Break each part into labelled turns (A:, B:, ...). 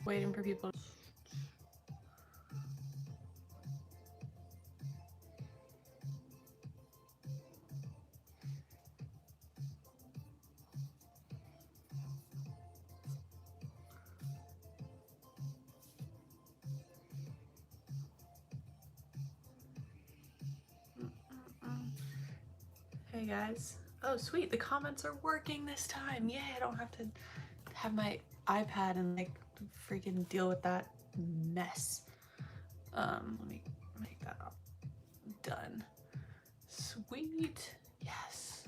A: waiting for people. Hey guys. Oh sweet, the comments are working this time. Yay, I don't have to have my iPad and like freaking deal with that mess. Let me make that up. Done. Sweet. Yes.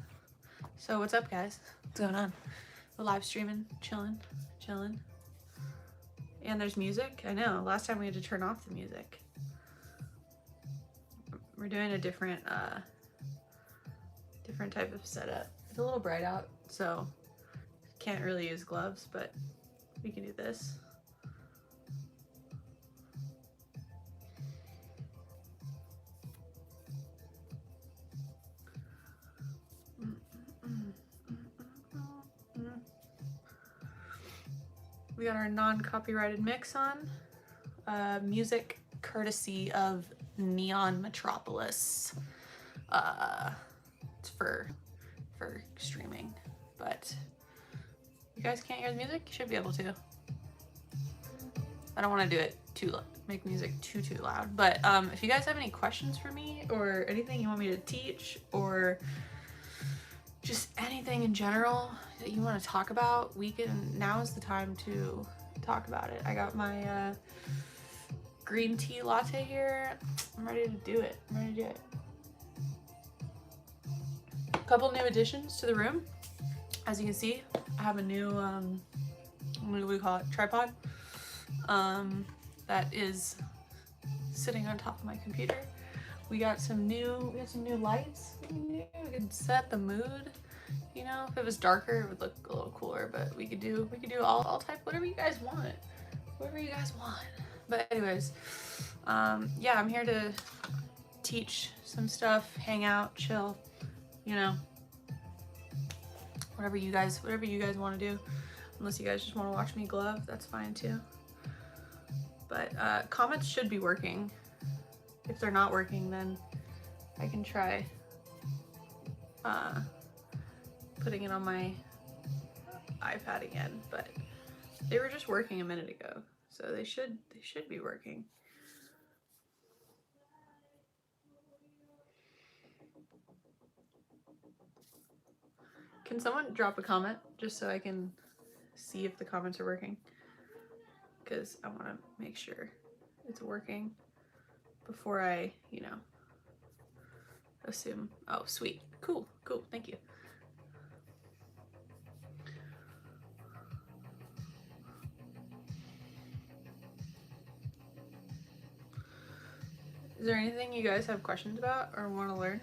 A: So what's up guys? What's going on? We're live streaming, chilling. And there's music. I know, last time we had to turn off the music. We're doing a different type of setup. It's a little bright out, so can't really use gloves, but we can do this. We got our non-copyrighted mix on. Music courtesy of Neon Metropolis. It's for streaming, but you guys can't hear the music? You should be able to. I don't want to do it too loud, make music too loud, but if you guys have any questions for me or anything you want me to teach or just anything in general that you want to talk about, now is the time to talk about it. I got my green tea latte here. I'm ready to do it. A couple new additions to the room. As you can see, I have a new, what do we call it, tripod, that is sitting on top of my computer. We got some new lights. We can set the mood. You know, if it was darker, it would look a little cooler, but we could do all type, whatever you guys want. But anyways, yeah, I'm here to teach some stuff, hang out, chill, you know, whatever you guys want to do. Unless you guys just want to watch me glove, that's fine too. But comments should be working. If they're not working, then I can try putting it on my iPad again, but they were just working a minute ago, so they should be working. Can someone drop a comment just so I can see if the comments are working? Because I want to make sure it's working before I, you know, assume. Oh, sweet. Cool, thank you. Is there anything you guys have questions about or want to learn?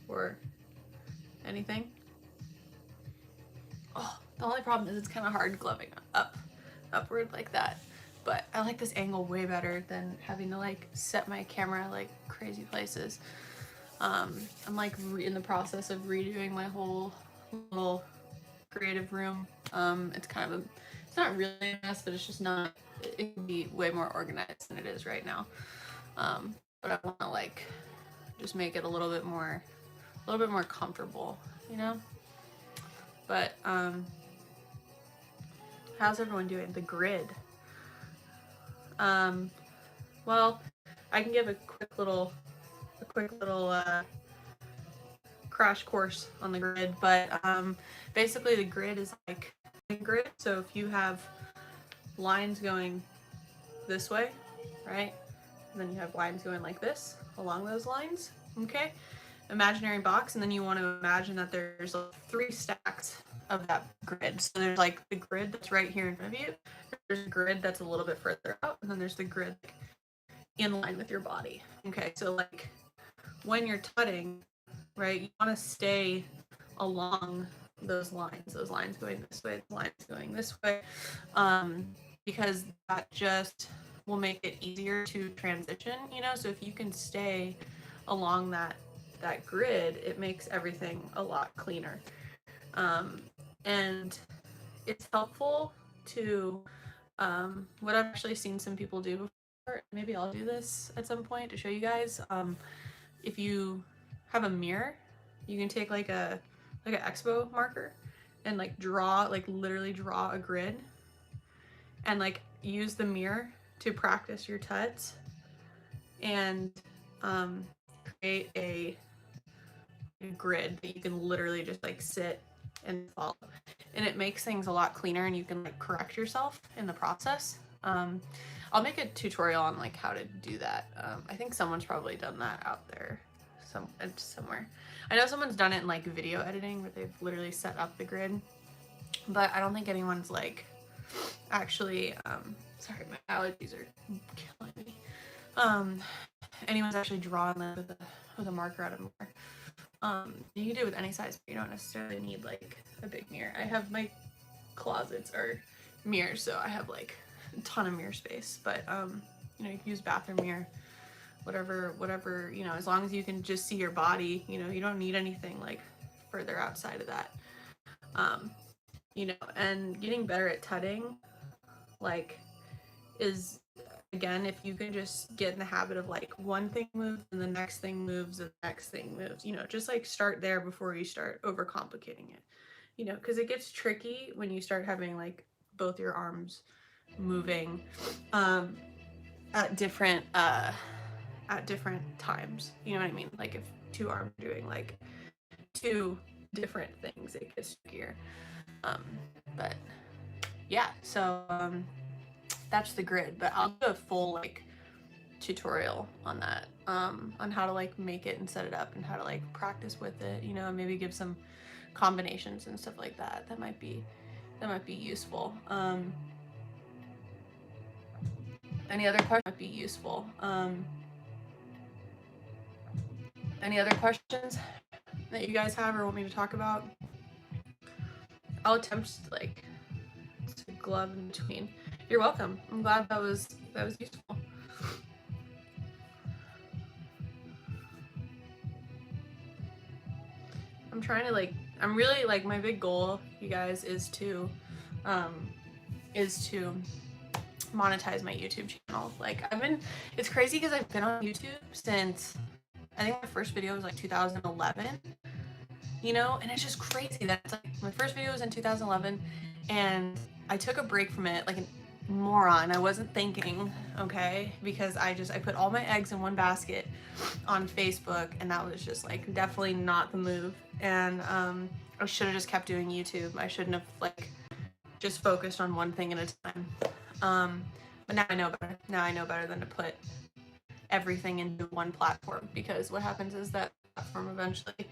A: Or anything? Oh, the only problem is it's kind of hard gloving upward like that. But I like this angle way better than having to like set my camera like crazy places. I'm like in the process of redoing my whole little creative room. It's kind of it's not really a mess, but it's just not, it can be way more organized than it is right now. But I want to like just make it a little bit more comfortable, you know? But how's everyone doing? The grid. Well, I can give a quick little crash course on the grid, but basically the grid is like a grid. So if you have lines going this way, right? And then you have lines going like this along those lines, okay? Imaginary box, and then you want to imagine that there's like 3 stacks of that grid. So there's like the grid that's right here in front of you, there's a grid that's a little bit further out, and then there's the grid in line with your body. Okay, so like when you're tutting, right, you want to stay along those lines going this way, the lines going this way, because that just will make it easier to transition, you know? So if you can stay along that grid, it makes everything a lot cleaner. And it's helpful to What I've actually seen some people do before, maybe I'll do this at some point to show you guys. If you have a mirror, you can take like an expo marker and like draw, like literally draw a grid, and like use the mirror to practice your tuts, and create a grid that you can literally just like sit and follow, and it makes things a lot cleaner, and you can like correct yourself in the process. I'll make a tutorial on like how to do that. I think someone's probably done that out there somewhere. I know someone's done it in like video editing where they've literally set up the grid, but I don't think anyone's like actually sorry, my allergies are killing me. Anyone's actually drawn with a marker out of mirror. You can do it with any size, but you don't necessarily need like a big mirror. I have my closets are mirrors, so I have like a ton of mirror space, but you know, you can use bathroom mirror, whatever, you know, as long as you can just see your body, you know, you don't need anything like further outside of that. You know, and getting better at tutting, like, is, again, if you can just get in the habit of like one thing moves and the next thing moves and the next thing moves, you know, just like start there before you start overcomplicating it, you know, because it gets tricky when you start having like both your arms moving at different times, you know what I mean? Like if two arms are doing like two different things, it gets trickier. But yeah, so that's the grid, but I'll do a full like tutorial on that, on how to like make it and set it up and how to like practice with it, you know, and maybe give some combinations and stuff like that. That might be useful. Any other questions might be useful. Any other questions that you guys have or want me to talk about? I'll attempt like to glove in between. You're welcome. I'm glad that was useful. I'm trying to like, I'm really like, my big goal, you guys, is to monetize my YouTube channel. Like it's crazy because I've been on YouTube since, I think my first video was like 2011, you know, and it's just crazy that it's like my first video was in 2011 and I took a break from it like a moron. I wasn't thinking, okay, because I put all my eggs in one basket on Facebook, and that was just like definitely not the move. And I should have just kept doing YouTube. I shouldn't have like just focused on one thing at a time. But now I know better. Now I know better than to put everything into one platform, because what happens is that platform eventually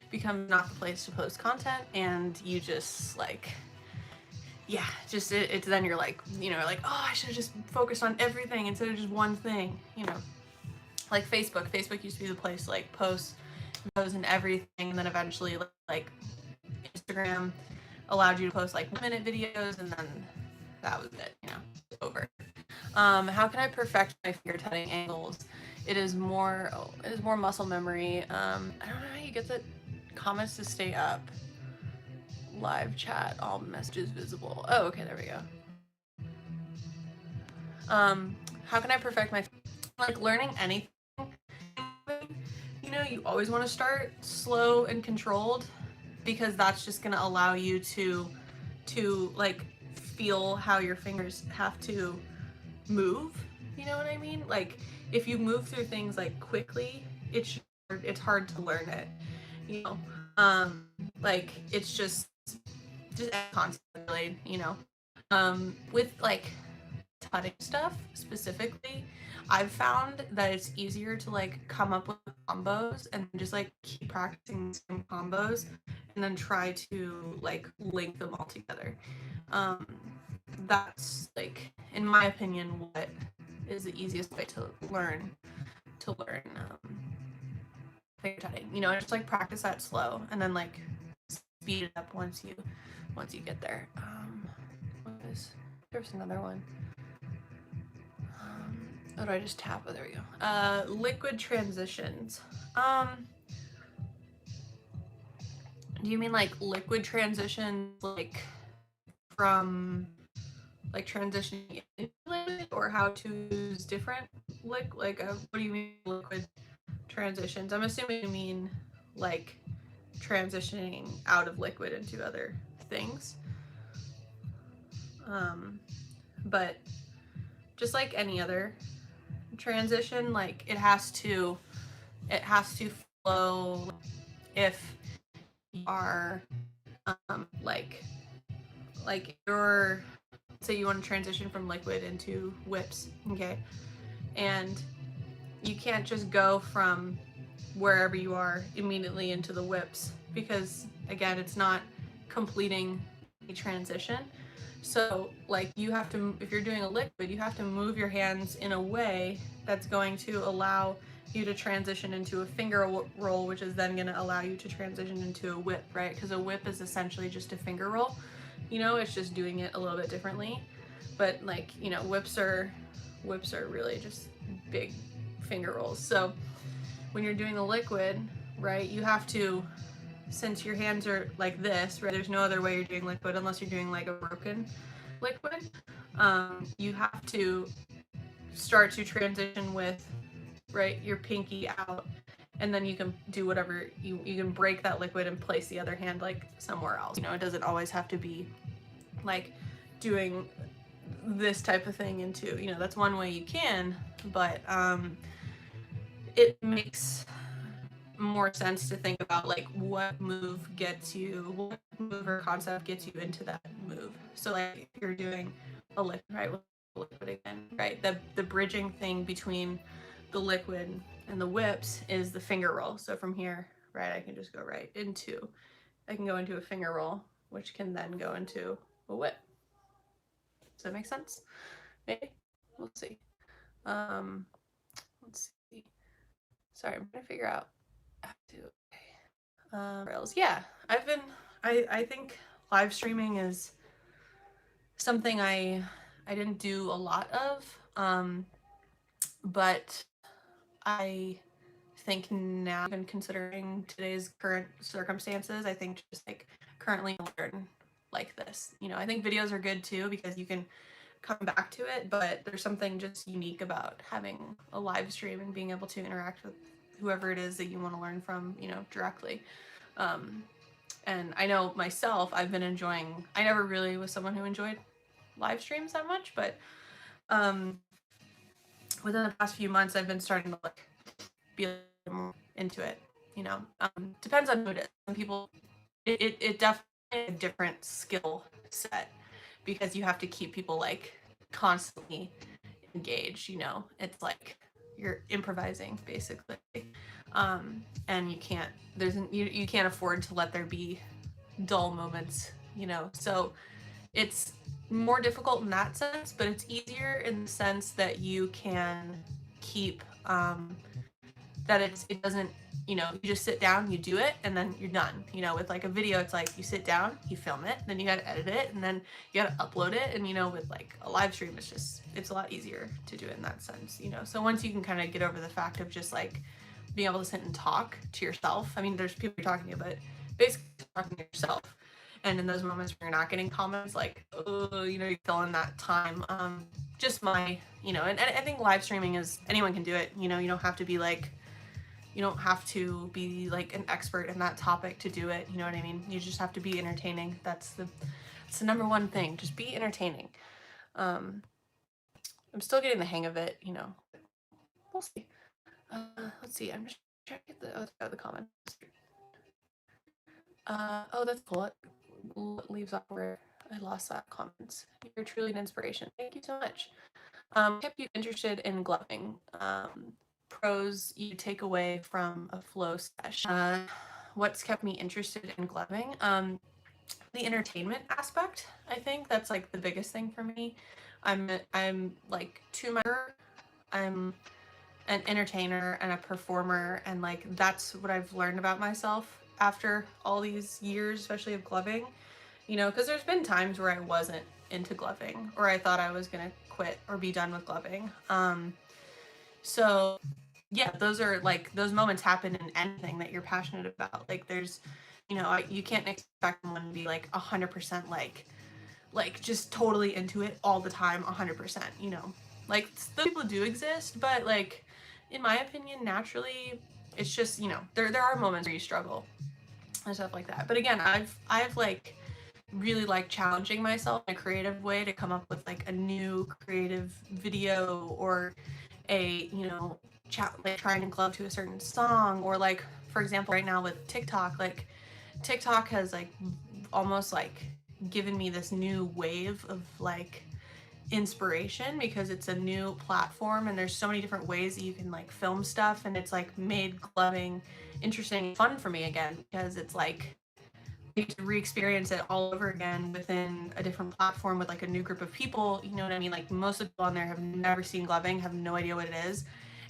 A: becomes not the place to post content, and you just like, yeah, just it's then you're like, you know, like, oh, I should have just focused on everything instead of just one thing, you know. Like Facebook used to be the place to like post videos and everything, and then eventually like Instagram allowed you to post like 1-minute videos, and then that was it, you know, over. How can I perfect my finger tutting angles? It is more muscle memory. I don't know how you get the comments to stay up. Live chat, all messages visible. Oh, okay, there we go. How can I perfect my, like, learning anything? You know, you always want to start slow and controlled, because that's just gonna allow you to like feel how your fingers have to move. You know what I mean? Like if you move through things like quickly, it's hard to learn it. You know, like it's just constantly, you know, with like tutting stuff specifically, I've found that it's easier to like come up with combos and just like keep practicing the same combos and then try to like link them all together. That's like, in my opinion, what is the easiest way to learn finger tutting. You know, just like practice that slow and then like speed it up once you get there. There's another one. Oh, do I just tap? Oh, there we go. Liquid transitions. Do you mean like liquid transitions, like from like transitioning into liquid, or how to use different what do you mean liquid transitions? I'm assuming you mean like transitioning out of liquid into other things. But just like any other transition, like it has to flow. If you are like you're, say you want to transition from liquid into whips, okay, and you can't just go from wherever you are immediately into the whips, because again, it's not completing a transition. So like you have to, if you're doing a liquid, you have to move your hands in a way that's going to allow you to transition into a finger roll, which is then going to allow you to transition into a whip, right? Because a whip is essentially just a finger roll, you know, it's just doing it a little bit differently. But like, you know, whips are really just big finger rolls. So when you're doing the liquid, right, you have to, since your hands are like this, right, there's no other way you're doing liquid unless you're doing like a broken liquid. You have to start to transition with, right, your pinky out, and then you can do whatever, you can break that liquid and place the other hand like somewhere else. You know, it doesn't always have to be like doing this type of thing into, you know, that's one way you can, but it makes more sense to think about like what move or concept gets you into that move. So like if you're doing a liquid, right, with liquid again, right, the bridging thing between the liquid and the whips is the finger roll. So from here, right, I can just go right into, I can go into a finger roll, which can then go into a whip. Does that make sense? Maybe. We'll see. Let's see. Sorry, I'm trying to figure out how to. Okay. Rails. Yeah, I think live streaming is something I didn't do a lot of, but I think now, even considering today's current circumstances, I think just like currently learn like this. You know, I think videos are good too because you can come back to it, but there's something just unique about having a live stream and being able to interact with whoever it is that you want to learn from, you know, directly. And I know myself, I've been enjoying, I never really was someone who enjoyed live streams that much, but within the past few months, I've been starting to like be a little more into it, you know. Depends on who it is. Some people, it definitely a different skill set because you have to keep people like constantly engaged, you know. It's like you're improvising basically, and you can't, you can't afford to let there be dull moments, you know. So it's more difficult in that sense, but it's easier in the sense that you can keep that it doesn't, you know, you just sit down, you do it, and then you're done. You know, with like a video, it's like you sit down, you film it, then you gotta edit it, and then you gotta upload it. And you know, with like a live stream, it's a lot easier to do it in that sense, you know. So once you can kind of get over the fact of just like being able to sit and talk to yourself, I mean, there's people you're talking to, but basically talking to yourself. And in those moments where you're not getting comments, like, oh, you know, you fill in that time. Just my, you know, and I think live streaming is, anyone can do it, you know. You don't have to be like, you don't have to be like an expert in that topic to do it, you know what I mean? You just have to be entertaining. That's the number one thing, just be entertaining. I'm still getting the hang of it, you know. We'll see. Let's see, I'm just trying to get the comments. Oh, that's cool. It leaves off where I lost that comments. You're truly an inspiration. Thank you so much. Kept you interested in gloving. Pros you take away from a flow session. What's kept me interested in gloving? The entertainment aspect. I think that's like the biggest thing for me. I'm like I'm an entertainer and a performer, and like that's what I've learned about myself after all these years, especially of gloving. You know, because there's been times where I wasn't into gloving, or I thought I was gonna quit or be done with gloving. So yeah, those are like, those moments happen in anything that you're passionate about. Like there's, you know, you can't expect someone to be like 100% like just totally into it all the time, 100%, you know. Like those people do exist, but like in my opinion, naturally, it's just, you know, there are moments where you struggle and stuff like that. But again, I've like really like challenging myself in a creative way to come up with like a new creative video, or a, you know, like trying to glove to a certain song, or like for example right now with TikTok, like TikTok has like almost like given me this new wave of like inspiration, because it's a new platform and there's so many different ways that you can like film stuff, and it's like made gloving interesting and fun for me again, because it's like you to re-experience it all over again within a different platform with like a new group of people, you know what I mean? Like most of the people on there have never seen gloving, have no idea what it is,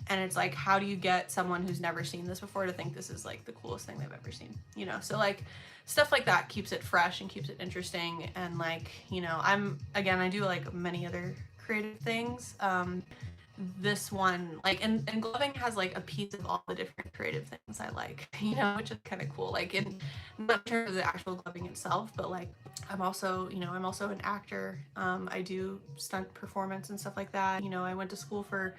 A: and it's like, how do you get someone who's never seen this before to think this is like the coolest thing they've ever seen, you know? So like stuff like that keeps it fresh and keeps it interesting. And like, you know, I do like many other creative things. This one, like, and gloving has like a piece of all the different creative things I like, you know, which is kind of cool. Like in not in terms of the actual gloving itself, but like I'm also an actor. I do stunt performance and stuff like that. You know, I went to school for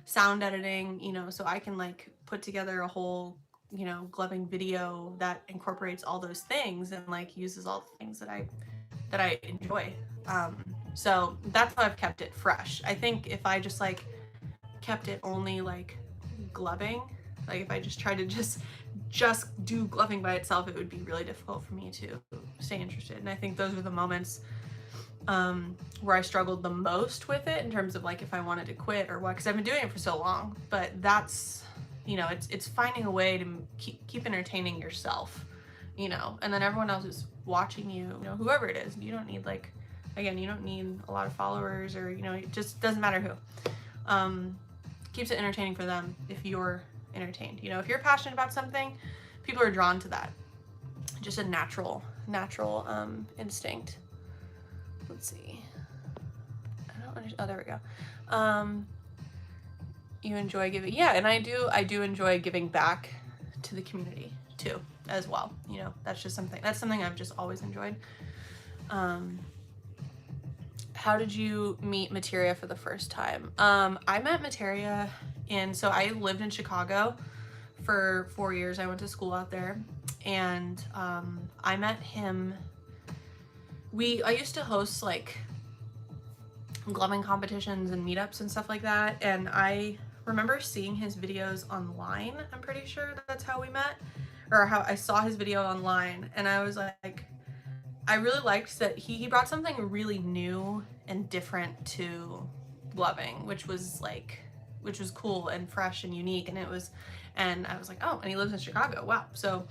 A: sound editing, you know, so I can like put together a whole, you know, gloving video that incorporates all those things and like uses all the things that I enjoy. So that's how I've kept it fresh. I think if I just like kept it only like gloving, like if I just tried to just do gloving by itself, it would be really difficult for me to stay interested. And I think those were the moments where I struggled the most with it, in terms of like if I wanted to quit or what, because I've been doing it for so long. But that's, you know, it's finding a way to keep entertaining yourself, you know, and then everyone else is watching you, you know, whoever it is. You don't need like, again, you don't need a lot of followers, or, you know, it just doesn't matter who. Keeps it entertaining for them if you're entertained. You know, if you're passionate about something, people are drawn to that. Just a natural instinct. Let's see. I don't understand. Oh, there we go. You enjoy giving, yeah, and I do enjoy giving back to the community too, as well. You know, that's something I've just always enjoyed. How did you meet Materia for the first time? I met Materia so I lived in Chicago for 4 years. I went to school out there, and I met him. I used to host like gloving competitions and meetups and stuff like that, and I remember seeing his videos online. I'm pretty sure that's how we met, or how I saw his video online, and I was like, I really liked that he brought something really new and different to gloving, which was cool and fresh and unique. And I was like, oh, and he lives in Chicago. Wow. So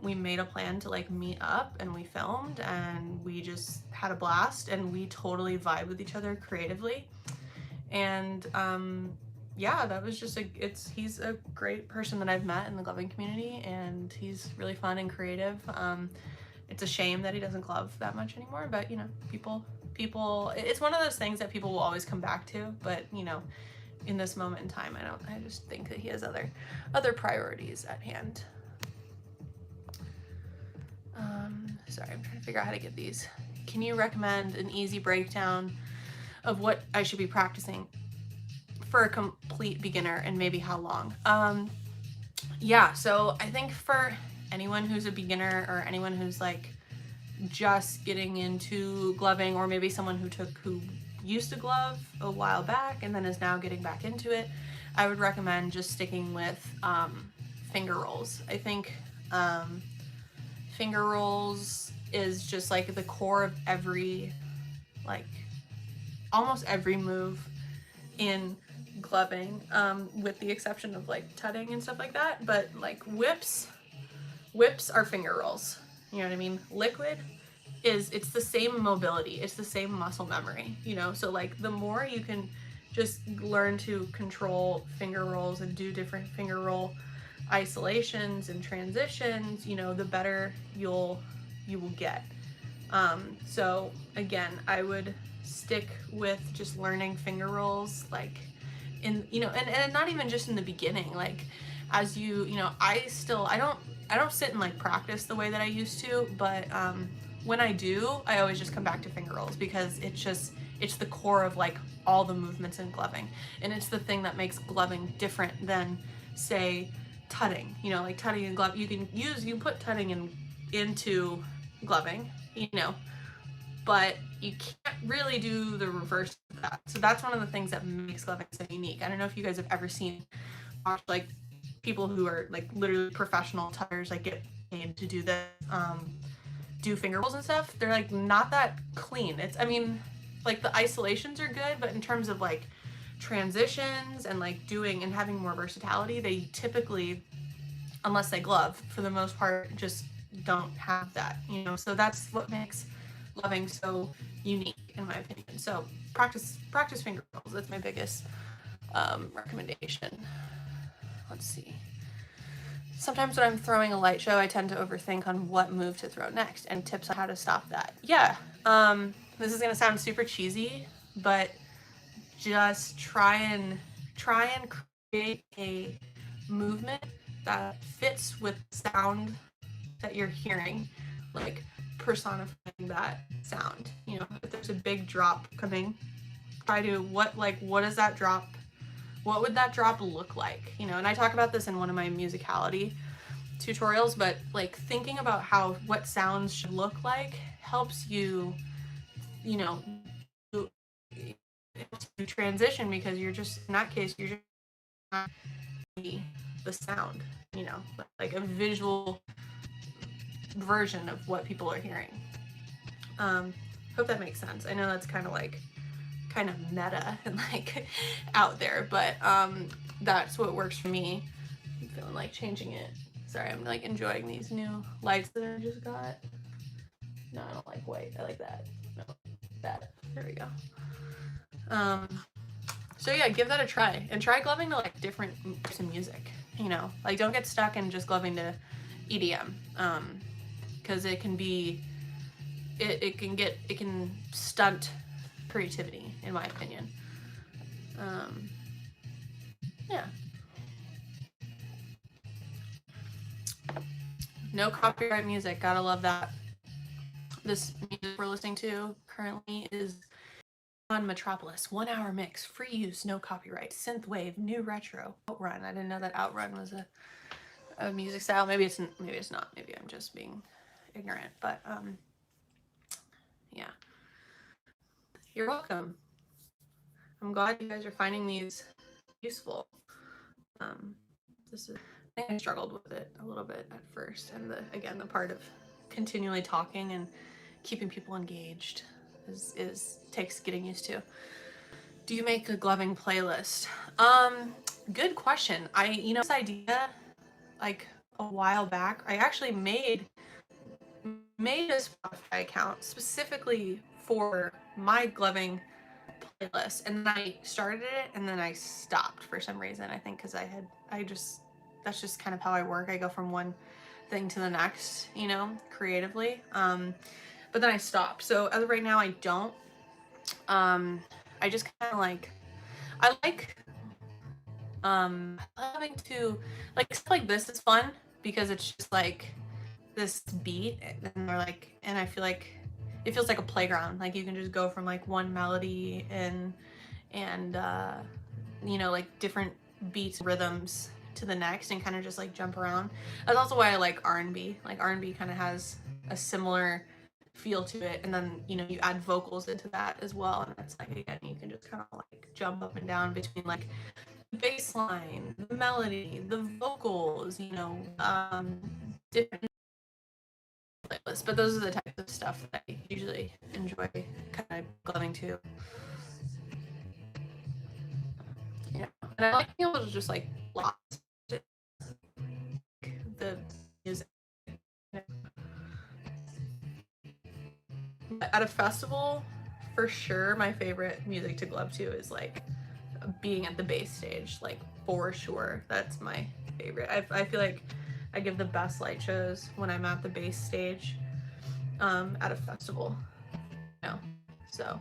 A: we made a plan to like meet up, and we filmed, and we just had a blast, and we totally vibe with each other creatively. And yeah, that was just he's a great person that I've met in the gloving community, and he's really fun and creative. It's a shame that he doesn't glove that much anymore, but you know, people, it's one of those things that people will always come back to. But you know, in this moment in time, I just think that he has other priorities at hand. Sorry, I'm trying to figure out how to get these. Can you recommend an easy breakdown of what I should be practicing for a complete beginner, and maybe how long? Yeah, so I think for anyone who's a beginner, or anyone who's like just getting into gloving, or maybe someone who used to glove a while back and then is now getting back into it, I would recommend just sticking with finger rolls. I think finger rolls is just like the core of every, like almost every move in gloving, with the exception of like tutting and stuff like that. But like whips are finger rolls, you know what I mean? Liquid it's the same mobility, it's the same muscle memory, you know? So like the more you can just learn to control finger rolls and do different finger roll isolations and transitions, you know, the better you will get. So again, I would stick with just learning finger rolls, like in, you know, and not even just in the beginning, like as you know, I don't sit and like practice the way that I used to, but when I do, I always just come back to finger rolls because it's the core of like all the movements in gloving, and it's the thing that makes gloving different than, say, tutting. You know, like tutting and glove, you can put tutting into gloving, you know, but you can't really do the reverse of that. So that's one of the things that makes gloving so unique. I don't know if you guys have ever watched like people who are like literally professional tutters, like get paid to do this, do finger rolls and stuff. They're like not that clean. I mean, like the isolations are good, but in terms of like transitions and like doing and having more versatility, they typically, unless they glove, for the most part, just don't have that, you know. So that's what makes gloving so unique, in my opinion. So practice finger rolls. That's my biggest recommendation. Let's see. Sometimes when I'm throwing a light show, I tend to overthink on what move to throw next and tips on how to stop that. Yeah, this is gonna sound super cheesy, but just try and create a movement that fits with the sound that you're hearing, like personifying that sound. You know, if there's a big drop coming, try to what does that drop, what would that drop look like? You know, and I talk about this in one of my musicality tutorials, but like thinking about what sounds should look like helps you, you know, to transition, because you're just, in that case, you're just not the sound, you know, like a visual version of what people are hearing. Hope that makes sense. I know that's kind of meta and like out there, but that's what works for me. I'm feeling like changing it. Sorry, I'm like enjoying these new lights that I just got. No, I don't like white. I like that. No, that. There we go. So yeah, give that a try, and try gloving to like different types of music. You know, like don't get stuck in just gloving to EDM, because it can be, it can stunt creativity, in my opinion. Yeah. No copyright music, gotta love that. This music we're listening to currently is on Metropolis, 1 hour mix, free use, no copyright, synthwave, new retro, outrun. I didn't know that outrun was a music style. Maybe it's not. Maybe I'm just being ignorant. But yeah, you're welcome. I'm glad you guys are finding these useful. I think I struggled with it a little bit at first, and the part of continually talking and keeping people engaged takes getting used to. Do you make a gloving playlist? Good question. This idea like a while back. I actually made a Spotify account specifically for my gloving playlist, and then I started it and then I stopped for some reason. I think because that's just kind of how I work. I go from one thing to the next, you know, creatively. But then I stopped. So as of right now, I don't. I just kind of like, I like having to, like, stuff like this is fun because it's just like this beat, and they're like, and I feel like it feels like a playground. Like you can just go from like one melody and you know, like different beats, rhythms to the next, and kind of just like jump around. That's also why I like R&B. Like R&B kind of has a similar feel to it, and then, you know, you add vocals into that as well, and it's like, again, you can just kind of like jump up and down between like the bass line, the melody, the vocals, you know, different playlists. But those are the types of stuff that I usually enjoy kind of gloving to. Yeah, and I like being able to just like lost the music. At a festival, for sure, my favorite music to glove to is like being at the bass stage, like for sure. That's my favorite. I feel like I give the best light shows when I'm at the bass stage at a festival, you know. So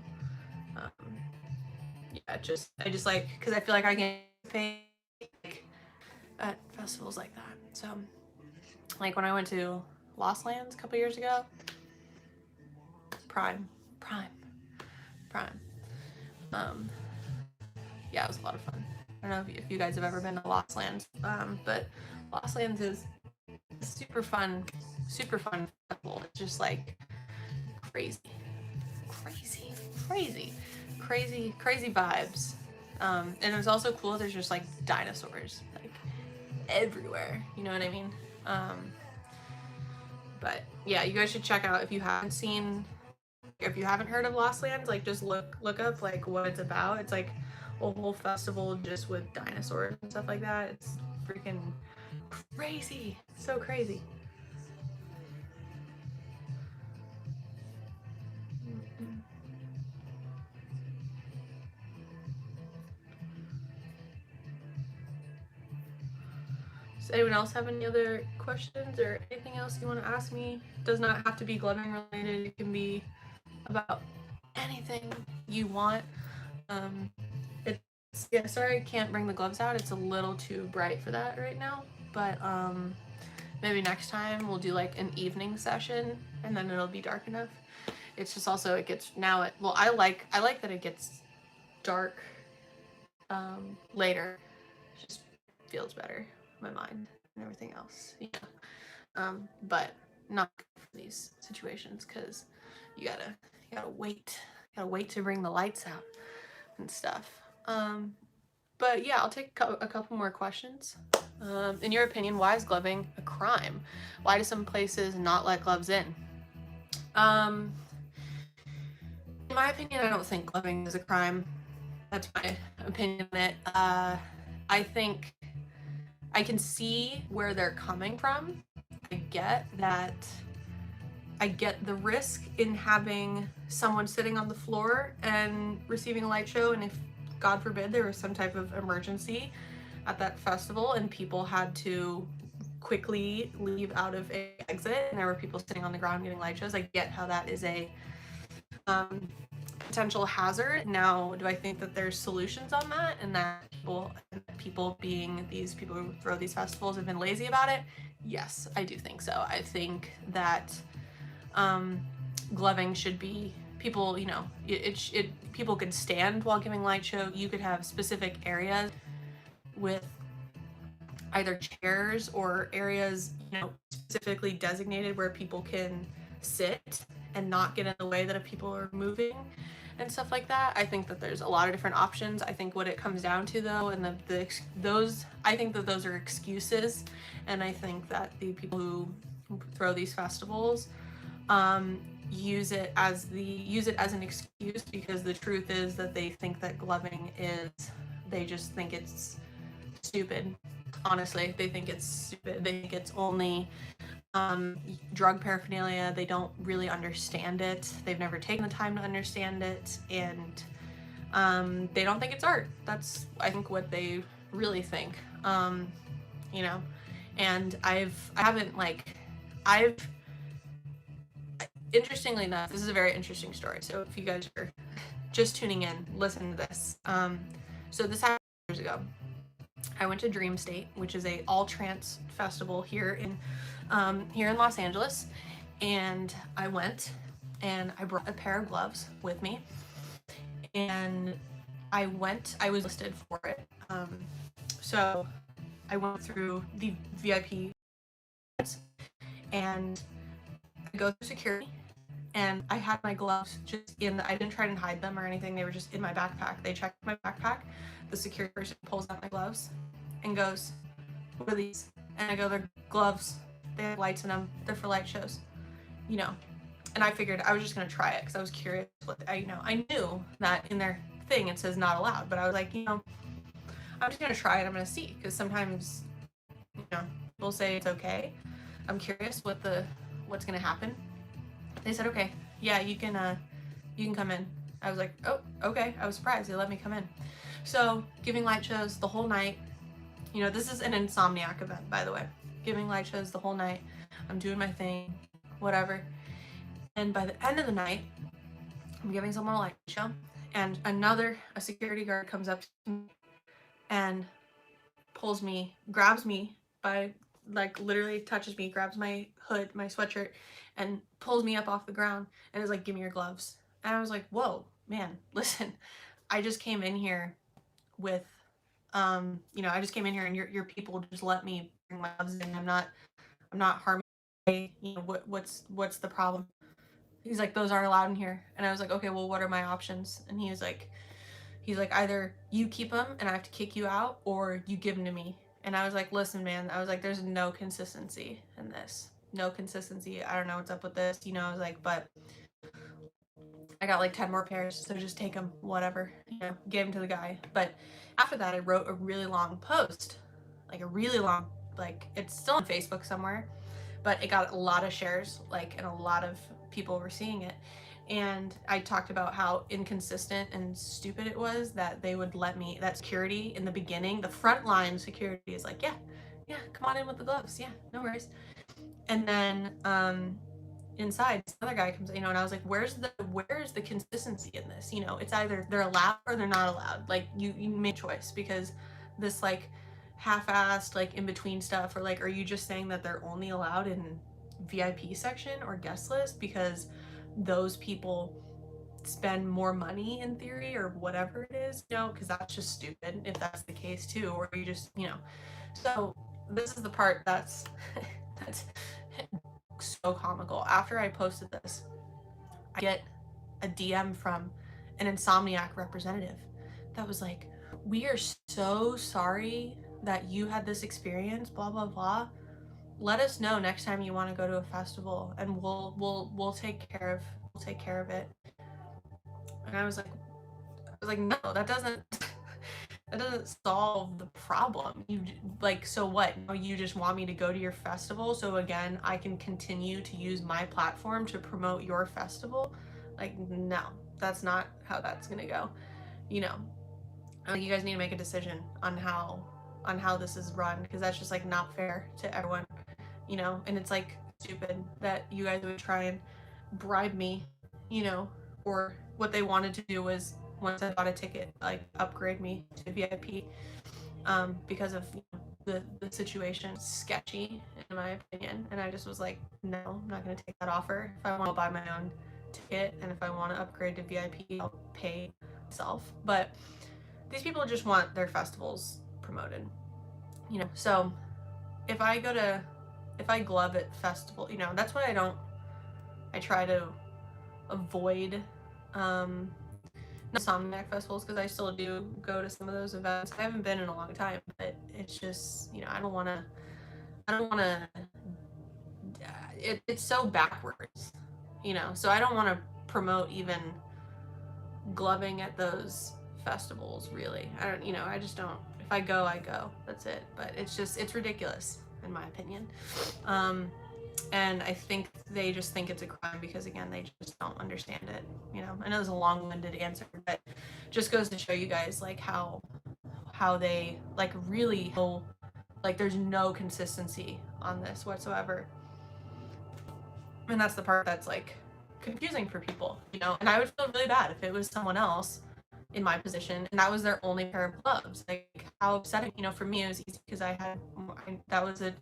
A: yeah, I just like, because I feel like I can pay like, at festivals like that. So like when I went to Lost Lands a couple years ago, prime. Yeah, it was a lot of fun. I don't know if you guys have ever been to Lost Lands, but Lost Lands is super fun festival. It's just like crazy vibes. And it was also cool. There's just like dinosaurs like everywhere. You know what I mean? But yeah, you guys should check out if you haven't heard of Lost Lands. Like just look up like what it's about. It's like a whole festival just with dinosaurs and stuff like that. It's freaking crazy, so crazy. Does anyone else have any other questions or anything else you want to ask me? It does not have to be gloving related. It can be about anything you want. Yeah, sorry I can't bring the gloves out. It's a little too bright for that right now. But maybe next time we'll do like an evening session and then it'll be dark enough. It's just also it gets now. I like that it gets dark later. It just feels better. My mind and everything else. Yeah. But not for these situations because you gotta wait to bring the lights out and stuff. But yeah, I'll take a couple more questions. In your opinion, why is gloving a crime? Why do some places not let gloves in? In my opinion, I don't think gloving is a crime. That's my opinion on it. I think I can see where they're coming from. I get that. I get the risk in having someone sitting on the floor and receiving a light show, and if, God forbid, there was some type of emergency at that festival and people had to quickly leave out of an exit and there were people sitting on the ground getting light shows. I get how that is a potential hazard. Now, do I think that there's solutions on that and that people being these people who throw these festivals have been lazy about it? Yes, I do think so. I think that gloving should be people, you know, people could stand while giving light show. You could have specific areas with either chairs or areas, you know, specifically designated where people can sit and not get in the way that if people are moving and stuff like that. I think that there's a lot of different options. I think what it comes down to though, and I think that those are excuses, and I think that the people who throw these festivals use it as an excuse, because the truth is that they think that gloving they just think it's stupid. Honestly, they think it's stupid. They think it's only drug paraphernalia. They don't really understand it. They've never taken the time to understand it, and they don't think it's art. That's, I think, what they really think. You know, and interestingly enough, this is a very interesting story. So if you guys are just tuning in, listen to this. So this happened years ago. I went to Dream State, which is a all trance festival here in Los Angeles, and I went and I brought a pair of gloves with me, and I was listed for it. So I went through the VIP and I go through security, and I had my gloves I didn't try to hide them or anything. They were just in my backpack. They checked my backpack. The security person pulls out my gloves and goes, "What are these?" And I go, "They're gloves. They have lights in them. They're for light shows." You know, and I figured I was just gonna try it because I was curious. I knew that in their thing it says not allowed, but I was like, I'm just gonna try it. I'm gonna see, because sometimes, people say it's okay. I'm curious what's gonna happen. They said, "Okay, yeah, you can come in." I was like, "Oh, okay." I was surprised they let me come in. So giving light shows the whole night. This is an insomniac event, by the way. Giving light shows the whole night. I'm doing my thing, whatever. And by the end of the night, I'm giving someone a light show, and a security guard comes up to me and grabs me by like literally touches me, grabs my hood, my sweatshirt, and pulls me up off the ground and is like, give me your gloves. And I was like, whoa, man, listen, I just came in here with, you know, I just came in here and your people just let me bring my gloves in. I'm not harming, you know, what's the problem? He's like, those aren't allowed in here. And I was like, okay, well, what are my options? And he's like, either you keep them and I have to kick you out, or you give them to me. And I was like, listen, man, I was like, there's no consistency in this. No consistency. I don't know what's up with this. You know, I was like, but I got like 10 more pairs, so just take them, whatever. You know, gave them to the guy. But after that, I wrote a really long post, like a really long, like it's still on Facebook somewhere, but it got a lot of shares, like, and a lot of people were seeing it. And I talked about how inconsistent and stupid it was that they would let me, that security in the beginning, the frontline security is like, yeah, come on in with the gloves. Yeah, no worries. And then inside, this other guy comes, you know, and I was like, where's the consistency in this? You know, it's either they're allowed or they're not allowed. Like you make a choice, because this like half-assed like in between stuff, or like, are you just saying that they're only allowed in VIP section or guest list because those people spend more money in theory or whatever it is, you know, because that's just stupid if that's the case too, or you just, you know. So this is the part that's that's so comical. After I posted this, I get a DM from an Insomniac representative that was like, we are so sorry that you had this experience, blah blah blah. Let us know next time you want to go to a festival and we'll take care of it. And I was like, no, that doesn't solve the problem. You like, so what? You just want me to go to your festival so again I can continue to use my platform to promote your festival? Like, no, that's not how that's gonna go. You know, I think you guys need to make a decision on how this is run, because that's just like not fair to everyone, you know. And it's like stupid that you guys would try and bribe me, you know, or what they wanted to do was, once I bought a ticket, like upgrade me to VIP, because of, you know, the situation. Sketchy in my opinion, and I just was like, no, I'm not going to take that offer. If I want to buy my own ticket and if I want to upgrade to VIP, I'll pay myself. But these people just want their festivals promoted, you know. So if I glove at festival, you know, that's why I try to avoid Insomniac festivals, because I still do go to some of those events. I haven't been in a long time, but it's just, you know, I don't want to it's so backwards, you know. So I don't want to promote even gloving at those festivals, really. I don't, you know, I just don't. If I go, I go. That's it. But it's ridiculous in my opinion. And I think they just think it's a crime because, again, they just don't understand it. You know, I know it's a long-winded answer, but just goes to show you guys like how they like really, like there's no consistency on this whatsoever. And that's the part that's like confusing for people, you know. And I would feel really bad if it was someone else in my position and that was their only pair of gloves. Like, how upsetting. You know, for me it was easy because that was a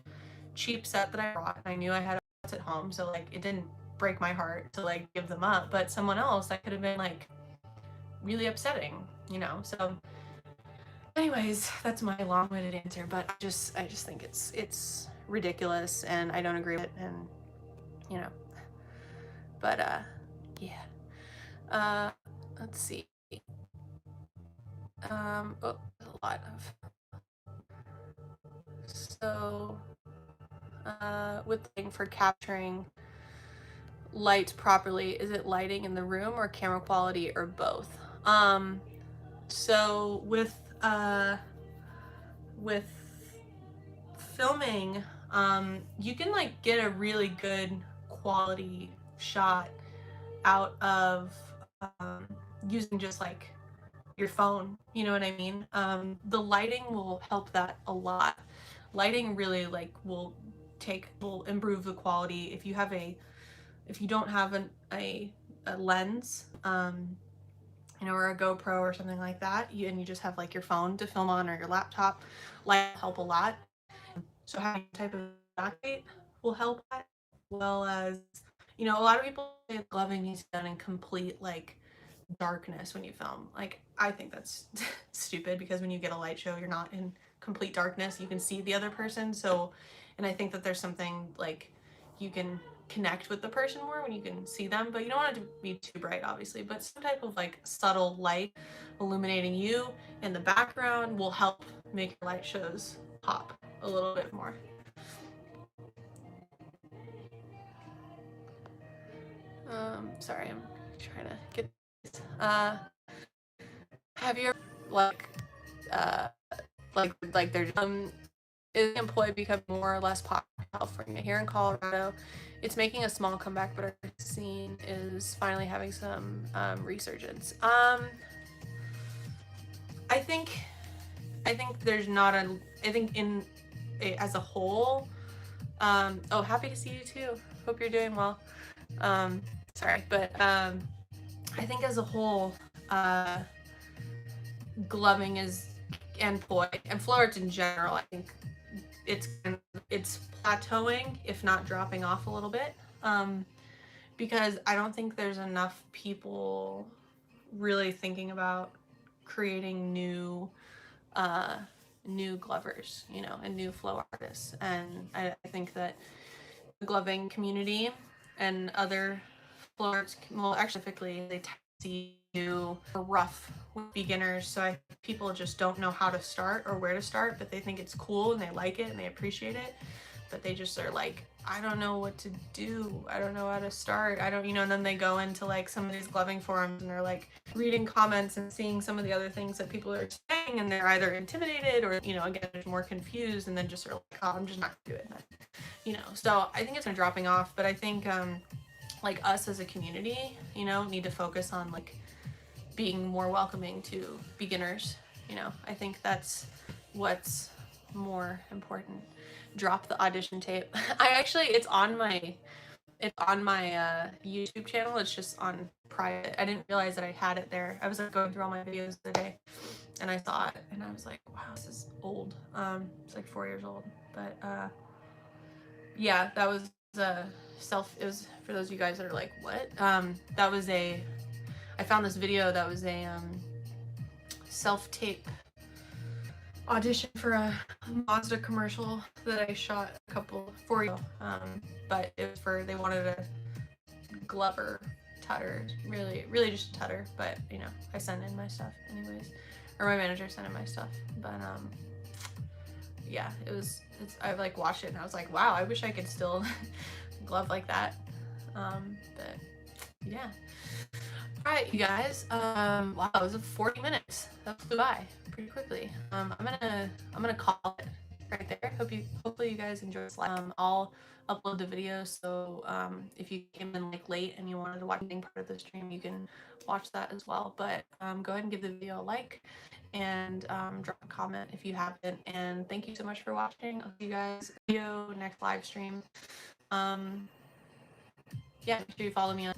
A: cheap set that I brought, and I knew I had at home, so like it didn't break my heart to like give them up. But someone else, that could have been like really upsetting, you know. So anyways, that's my long-winded answer, but I just think it's ridiculous and I don't agree with it, and you know. But yeah. Let's see. Oh, a lot of. So with thing for capturing light properly, is it lighting in the room or camera quality or both? So with filming, you can like get a really good quality shot out of using just like your phone, you know what I mean? The lighting will help that a lot. Lighting really like will improve the quality. If you don't have a lens, you know, or a GoPro or something like that, and you just have like your phone to film on or your laptop, light will help a lot. So having type of backlight will help that, as well as, you know, a lot of people say gloving needs to be done in complete like darkness when you film. Like, I think that's stupid, because when you get a light show, you're not in complete darkness. You can see the other person. So, and I think that there's something like you can connect with the person more when you can see them, but you don't want it to be too bright, obviously. But some type of like subtle light illuminating you in the background will help make your light shows pop a little bit more. Sorry, I'm trying to get this. Have you ever like there's is the employee becoming more or less popular in California? Here in Colorado, it's making a small comeback, but our scene is finally having some resurgence. I think there's not a. I think as a whole. Oh, happy to see you too. Hope you're doing well. Sorry, but I think as a whole, gloving is and poi and flow arts in general, I think it's plateauing, if not dropping off a little bit, because I don't think there's enough people really thinking about creating new glovers, you know, and new flow artists. And I think that the gloving community and other flow arts, well, actually, specifically, they tend to see you rough with beginners. So I think people just don't know how to start or where to start, but they think it's cool and they like it and they appreciate it. But they just are like, I don't know what to do. I don't know how to start. I don't, you know, and then they go into like some of these gloving forums and they're like reading comments and seeing some of the other things that people are saying, and they're either intimidated or, you know, again, they're more confused, and then just are like, oh, I'm just not gonna do it. You know, so I think it's been dropping off, but I think like us as a community, you know, need to focus on like being more welcoming to beginners. You know, I think that's what's more important. Drop the audition tape. I actually, it's on my YouTube channel. It's just on private. I didn't realize that I had it there. I was like going through all my videos the other day and I saw it and I was like, wow, this is old. It's like 4 years old, but yeah, that was it was, for those of you guys that are like, what? That was I found this video that was a self-tape audition for a Mazda commercial that I shot a couple 4 years ago. But it was they wanted a glover tutter, really just a tutter, but you know, I sent in my stuff anyways, or my manager sent in my stuff. But yeah, I like watched it and I was like, wow, I wish I could still glove like that. But yeah. All right, you guys. Wow, it was 40 minutes. That flew by pretty quickly. I'm gonna call it right there. Hopefully you guys enjoyed this live. I'll upload the video, so if you came in like late and you wanted to watch any part of the stream, you can watch that as well. But go ahead and give the video a like and drop a comment if you haven't. And thank you so much for watching. I'll see you guys in the video next live stream. Yeah, make sure you follow me on